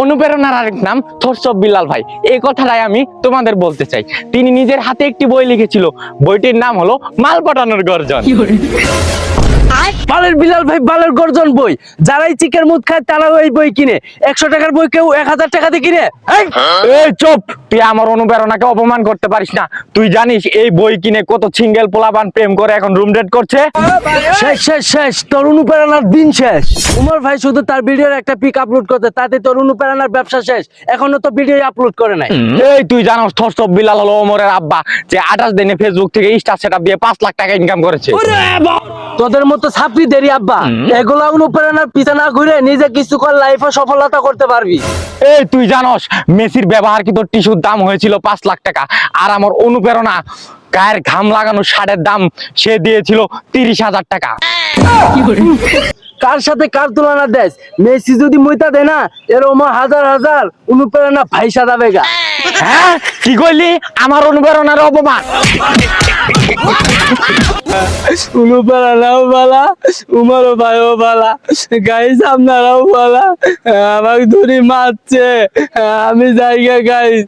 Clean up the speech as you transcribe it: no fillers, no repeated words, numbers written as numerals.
অনুপ্রেরণার আরেক নাম থরসব বিলাল ভাই। এই কথাটাই আমি তোমাদের বলতে চাই। তিনি নিজের হাতে একটি বই লিখেছিল, বইটির নাম হলো মাল পটানোর গর্জন। বালের বিলাল ভাই, বালের গর্জন বই। যারাই চিকের মুদ খায় তারা ওই বই কিনে। 100 টাকার বই কেউ 1000 টাকা দিয়ে কিনে। এই চুপ, তুই আমার অনুপ্রেরণাকে অপমান করতে পারিস না। তুই জানিস এই বই কিনে কত সিঙ্গেল পোলাপান প্রেম করে এখন রুম ডেট করছে। শেষ শেষ শেষ, তোর অনুপ্রেরণার দিন শেষ। উমর ভাই শুধু তার ভিডিওর একটা পিক আপলোড করতে, তাতে তোর অনুপ্রেরণার ব্যবসা শেষ। এখনো তো ভিডিও আপলোড করে নাই। এই তুই জানোস থরসব বিলাল হলো ওমরের আব্বা, যে 28 দিনে ফেসবুক থেকে স্টার সেটআপ দিয়ে 5 লাখ টাকা ইনকাম করেছে। তোদের মতো ছাত্রী দেরি আব্বা, এগুলা অনুপ্রেরণার পিছনে না ঘুরে নিজে কিছু কর, লাইফে সফলতা করতে পারবি। এই তুই জানোস মেসির ব্যবহারকৃত টিস্যুর দাম হয়েছিল 5 লাখ টাকা, আর আমার অনুপ্রেরণা গায়ের ঘাম লাগানো শার্টের দাম সে দিয়েছিল 30,000 টাকা। কার সাথে কার তুলনা দেশ? মেসি যদি মইতা দেয় না, এরকম হাজার হাজার অনুপ্রেরণা ভাইসা যাবে গা। হ্যাঁ কি কইলি? আমার অনুপ্রেরণার অপমান। অনুপ্রেরণাও বালা, উমারও ভাইও বালা, গাইস আপনারাও বালা। আমাকে ধরে মারছে, আমি জায়গা গাইস।